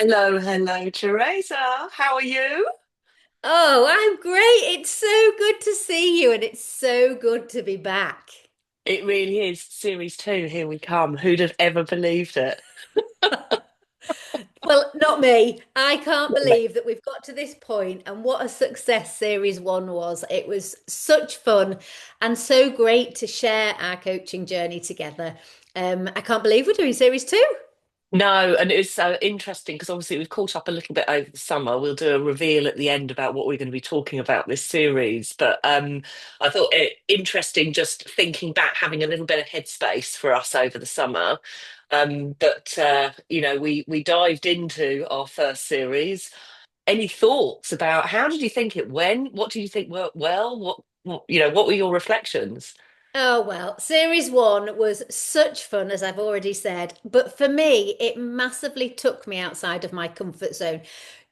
Hello, hello, Theresa. How are you? Oh, I'm great. It's so good to see you, and it's so good to be back. It really is. Series two, here we come. Who'd have ever believed it? Well, not me. I can't Not me. believe that we've got to this point, and what a success series one was. It was such fun and so great to share our coaching journey together. I can't believe we're doing series two. No, and it's so interesting because obviously we've caught up a little bit over the summer. We'll do a reveal at the end about what we're going to be talking about this series. But I thought it interesting just thinking back, having a little bit of headspace for us over the summer. We dived into our first series. Any thoughts about how did you think it went? What do you think worked well? What were your reflections? Oh, well, series one was such fun, as I've already said. But for me, it massively took me outside of my comfort zone.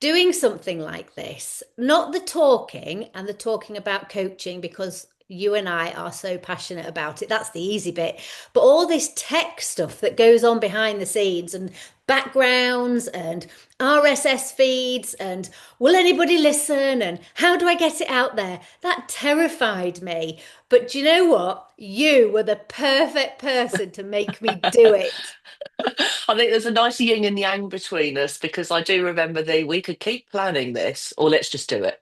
Doing something like this, not the talking about coaching, because you and I are so passionate about it. That's the easy bit. But all this tech stuff that goes on behind the scenes and backgrounds and RSS feeds and will anybody listen and how do I get it out there? That terrified me. But do you know what? You were the perfect person to make me do it. I think there's a nice yin and yang between us because I do remember we could keep planning this or let's just do it.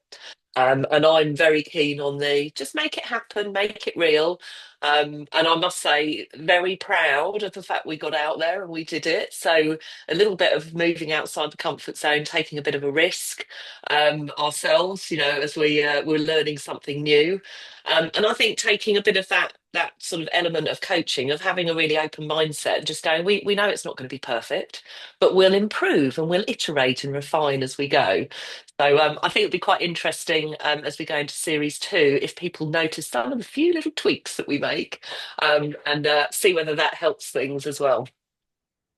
And I'm very keen on the just make it happen, make it real. And I must say, very proud of the fact we got out there and we did it. So a little bit of moving outside the comfort zone, taking a bit of a risk ourselves, as we're learning something new. And I think taking a bit of that sort of element of coaching, of having a really open mindset, and just going, we know it's not going to be perfect, but we'll improve and we'll iterate and refine as we go. So I think it'll be quite interesting as we go into series two if people notice some of the few little tweaks that we make and see whether that helps things as well.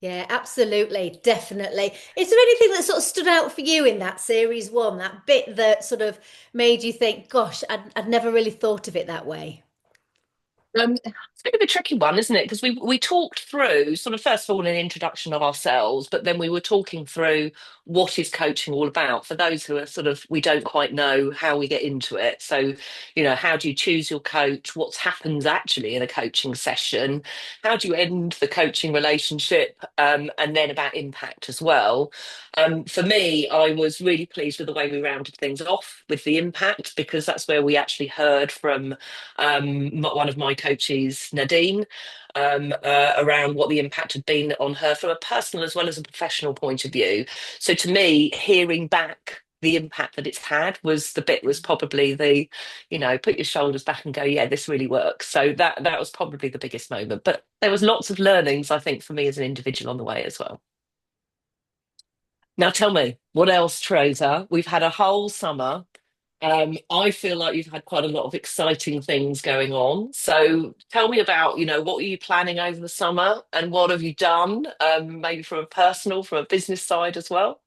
Yeah, absolutely, definitely. Is there anything that sort of stood out for you in that series one, that bit that sort of made you think, gosh, I'd never really thought of it that way? It's a bit of a tricky one, isn't it? Because we talked through sort of first of all an introduction of ourselves, but then we were talking through what is coaching all about for those who are sort of we don't quite know how we get into it. So, how do you choose your coach? What happens actually in a coaching session? How do you end the coaching relationship? And then about impact as well. For me, I was really pleased with the way we rounded things off with the impact because that's where we actually heard from one of my coaches, Nadine, around what the impact had been on her from a personal as well as a professional point of view. So to me, hearing back the impact that it's had was probably put your shoulders back and go, yeah, this really works. So that was probably the biggest moment. But there was lots of learnings, I think, for me as an individual on the way as well. Now tell me, what else, Teresa? We've had a whole summer. I feel like you've had quite a lot of exciting things going on. So tell me about, what were you planning over the summer and what have you done? Maybe from a business side as well.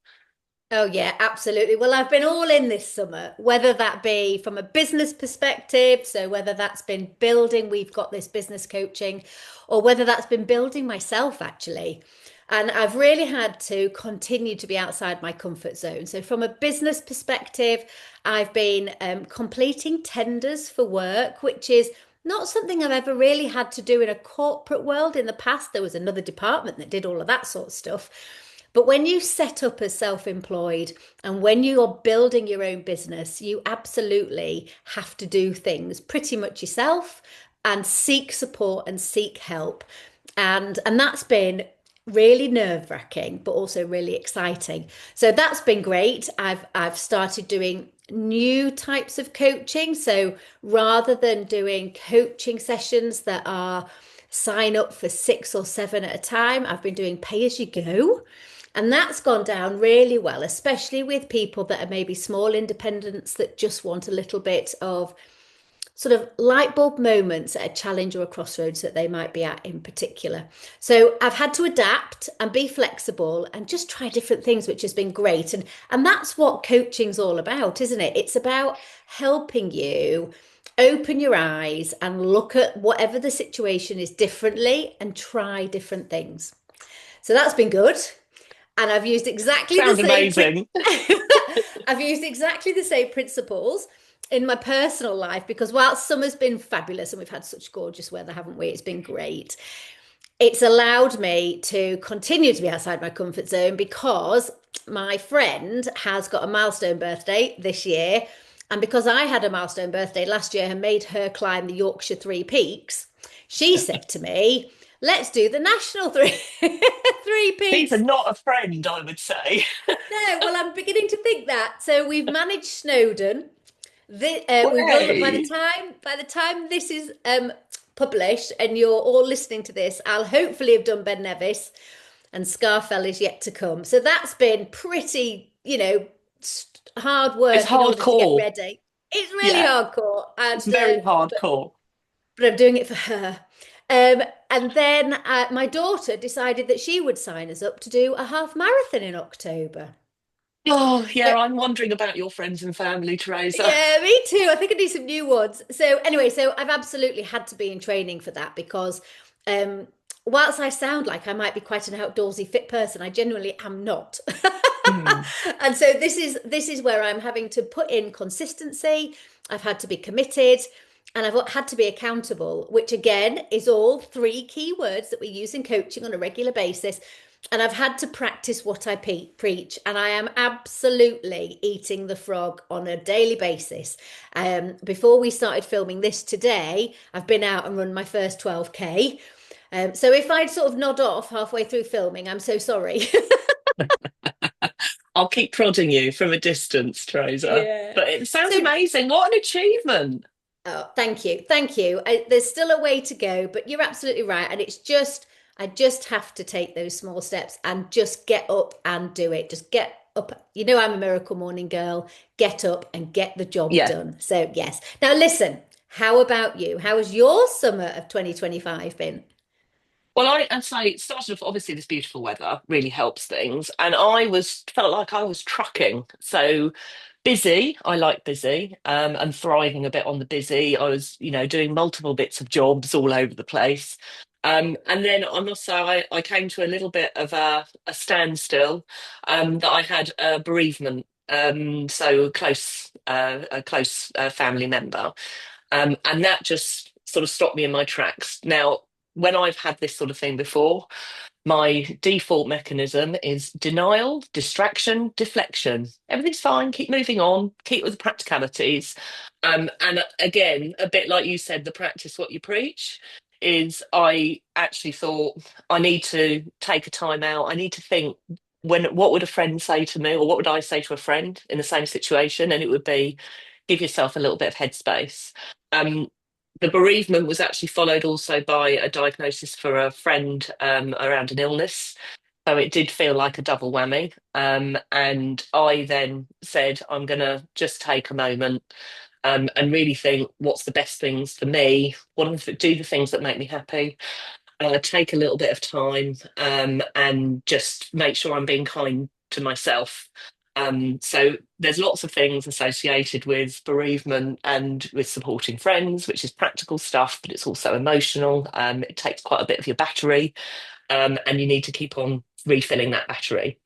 Oh, yeah, absolutely. Well, I've been all in this summer, whether that be from a business perspective, so whether that's been building, we've got this business coaching, or whether that's been building myself, actually. And I've really had to continue to be outside my comfort zone. So, from a business perspective, I've been completing tenders for work, which is not something I've ever really had to do in a corporate world. In the past, there was another department that did all of that sort of stuff. But when you set up as self employed and when you're building your own business, you absolutely have to do things pretty much yourself and seek support and seek help. And that's been really nerve-wracking, but also really exciting. So that's been great. I've started doing new types of coaching. So rather than doing coaching sessions that are sign up for six or seven at a time, I've been doing pay as you go. And that's gone down really well, especially with people that are maybe small independents that just want a little bit of sort of light bulb moments at a challenge or a crossroads that they might be at in particular. So I've had to adapt and be flexible and just try different things, which has been great. And that's what coaching's all about, isn't it? It's about helping you open your eyes and look at whatever the situation is differently and try different things. So that's been good. And I've used exactly the Sounds same amazing. I've used exactly the same principles in my personal life because whilst summer's been fabulous and we've had such gorgeous weather, haven't we? It's been great. It's allowed me to continue to be outside my comfort zone because my friend has got a milestone birthday this year. And because I had a milestone birthday last year and made her climb the Yorkshire Three Peaks, she said to me, let's do the national three, three These are peaks. not a friend, I would say. No, well, I'm beginning to think that. So we've managed Snowdon. We will Way. by the time this is published and you're all listening to this, I'll hopefully have done Ben Nevis and Scarfell is yet to come. So that's been pretty, hard It's work in order to get hardcore. ready. It's really Yeah, hardcore, it's and very but hardcore. but I'm doing it for her. And then my daughter decided that she would sign us up to do a half marathon in October. Oh, yeah, I'm wondering about your friends and family, Teresa. Yeah, me too. I think I need some new ones. So anyway, so I've absolutely had to be in training for that because whilst I sound like I might be quite an outdoorsy fit person, I genuinely am not. Hmm. And so this is where I'm having to put in consistency. I've had to be committed and I've had to be accountable, which again is all three key words that we use in coaching on a regular basis. And I've had to practice what I preach, and I am absolutely eating the frog on a daily basis. Before we started filming this today, I've been out and run my first 12K. So if I'd sort of nod off halfway through filming, I'm so sorry. I'll keep prodding you from a distance, Teresa. Yeah. But it sounds So, amazing. What an achievement. oh, thank you. Thank you. There's still a way to go, but you're absolutely right. And I just have to take those small steps and just get up and do it. Just get up. You know, I'm a miracle morning girl. Get up and get the job Yeah. done. So, yes. Now, listen, how about you? How has your summer of 2025 been? Well, I'd say it started off, obviously, this beautiful weather really helps things. And I felt like I was trucking. So busy, I like busy, and thriving a bit on the busy. I was, doing multiple bits of jobs all over the place. And then I must say, I came to a little bit of a standstill, that I had a bereavement. So a close family member. And that just sort of stopped me in my tracks. Now, when I've had this sort of thing before, my default mechanism is denial, distraction, deflection. Everything's fine, keep moving on, keep with the practicalities. And again, a bit like you said, the practice what you preach is I actually thought I need to take a time out. I need to think what would a friend say to me, or what would I say to a friend in the same situation? And it would be give yourself a little bit of headspace. Um, the bereavement was actually followed also by a diagnosis for a friend around an illness. So it did feel like a double whammy. And I then said, I'm going to just take a moment, and really think what's the best things for me, do the things that make me happy, take a little bit of time, and just make sure I'm being kind to myself. So there's lots of things associated with bereavement and with supporting friends, which is practical stuff, but it's also emotional. It takes quite a bit of your battery, and you need to keep on refilling that battery.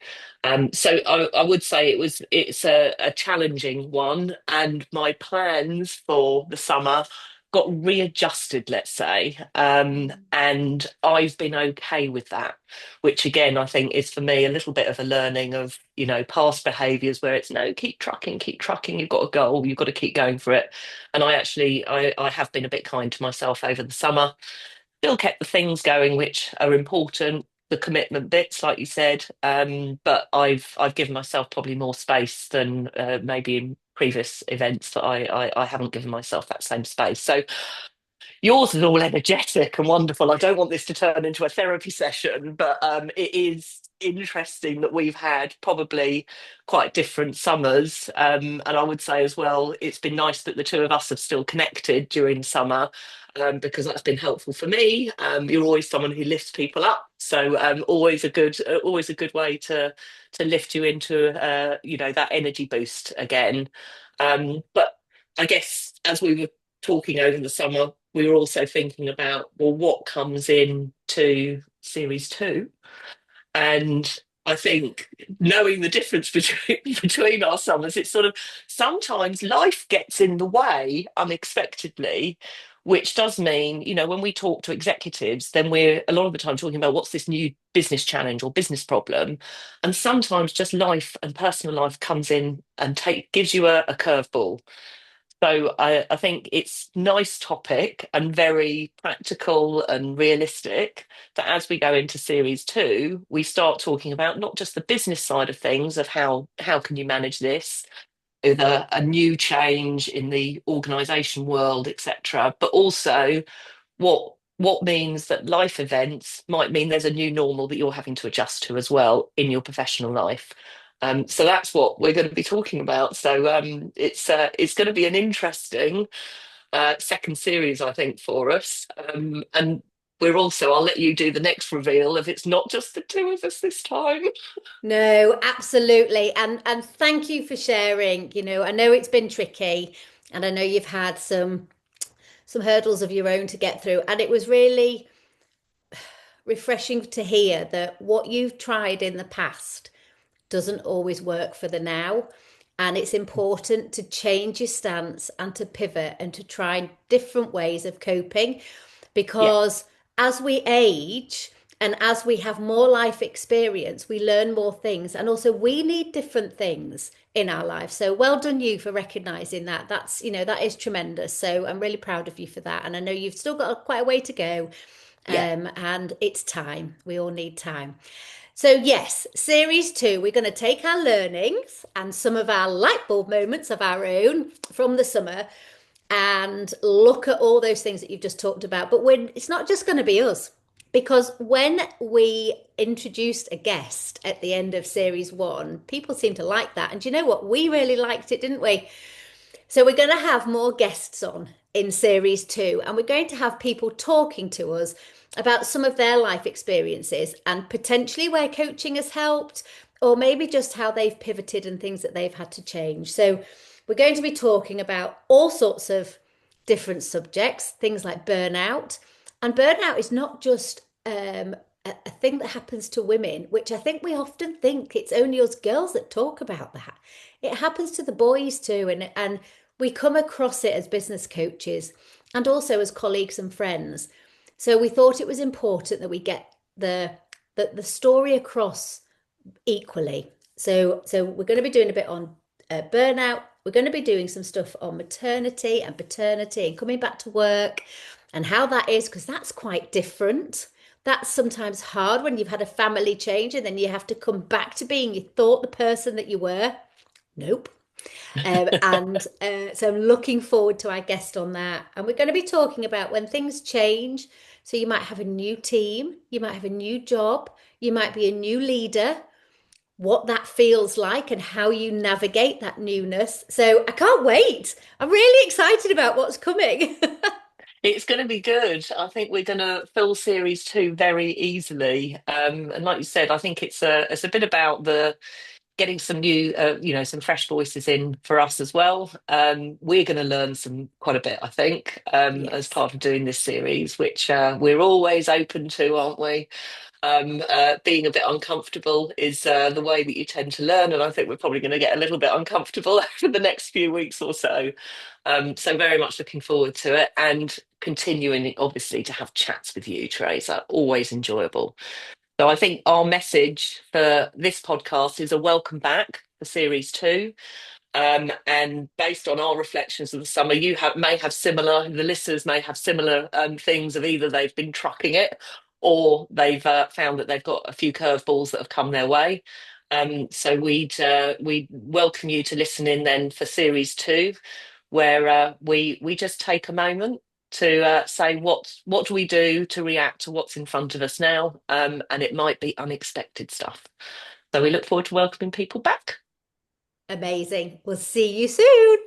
So I would say it's a challenging one, and my plans for the summer got readjusted, let's say, and I've been okay with that, which again I think is for me a little bit of a learning of past behaviours where it's no, keep trucking, you've got a goal, you've got to keep going for it, and I have been a bit kind to myself over the summer, still kept the things going which are important, the commitment bits, like you said. But I've given myself probably more space than maybe in previous events that I haven't given myself that same space. So yours is all energetic and wonderful. I don't want this to turn into a therapy session, but it is interesting that we've had probably quite different summers. And I would say as well, it's been nice that the two of us have still connected during summer. Because that's been helpful for me. You're always someone who lifts people up, so always a good way to lift you into that energy boost again. But I guess as we were talking over the summer, we were also thinking about, well, what comes in to series two? And I think knowing the difference between between our summers, it's sort of sometimes life gets in the way unexpectedly, which does mean, when we talk to executives, then we're a lot of the time talking about what's this new business challenge or business problem. And sometimes just life and personal life comes in and gives you a curveball. So I think it's nice topic and very practical and realistic that as we go into series two, we start talking about not just the business side of things of how can you manage this, with a new change in the organization world, etc., but also what means that life events might mean there's a new normal that you're having to adjust to as well in your professional life. So that's what we're going to be talking about. So it's going to be an interesting second series, I think, for us. And we're also, I'll let you do the next reveal if it's not just the two of us this time. No, absolutely. And thank you for sharing. I know it's been tricky and I know you've had some hurdles of your own to get through. And it was really refreshing to hear that what you've tried in the past doesn't always work for the now. And it's important to change your stance and to pivot and to try different ways of coping Yeah, because as we age and as we have more life experience, we learn more things. And also, we need different things in our life. So, well done you for recognizing that. That is tremendous. So, I'm really proud of you for that. And I know you've still got quite a way to go. yeah. And it's time. We all need time. So, yes, series two, we're going to take our learnings and some of our light bulb moments of our own from the summer and look at all those things that you've just talked about. But it's not just going to be us, because when we introduced a guest at the end of series one, people seemed to like that. And you know what? We really liked it, didn't we? So we're going to have more guests on in series two, and we're going to have people talking to us about some of their life experiences and potentially where coaching has helped, or maybe just how they've pivoted and things that they've had to change. So we're going to be talking about all sorts of different subjects, things like burnout. And burnout is not just a thing that happens to women, which I think we often think it's only us girls that talk about that. It happens to the boys too, and we come across it as business coaches and also as colleagues and friends. So we thought it was important that we get the story across equally. So we're going to be doing a bit on burnout. We're going to be doing some stuff on maternity and paternity and coming back to work and how that is, because that's quite different. That's sometimes hard when you've had a family change and then you have to come back to being you thought the person that you were. Nope. And so I'm looking forward to our guest on that. And we're going to be talking about when things change. So you might have a new team, you might have a new job, you might be a new leader, what that feels like and how you navigate that newness. So I can't wait. I'm really excited about what's coming. It's going to be good. I think we're going to fill series two very easily. And like you said, I think it's a bit about the getting some new, some fresh voices in for us as well. We're going to learn quite a bit, I think, as Yes. part of doing this series, which we're always open to, aren't we? Being a bit uncomfortable is the way that you tend to learn, and I think we're probably going to get a little bit uncomfortable over the next few weeks or so. So very much looking forward to it, and continuing obviously to have chats with you, Teresa. Always enjoyable. So I think our message for this podcast is a welcome back for series two. And based on our reflections of the summer, may have similar, the listeners may have similar things of either they've been trucking it or they've found that they've got a few curveballs that have come their way. So we'd welcome you to listen in then for series two, where we just take a moment to say what do we do to react to what's in front of us now, and it might be unexpected stuff. So we look forward to welcoming people back. Amazing. We'll see you soon.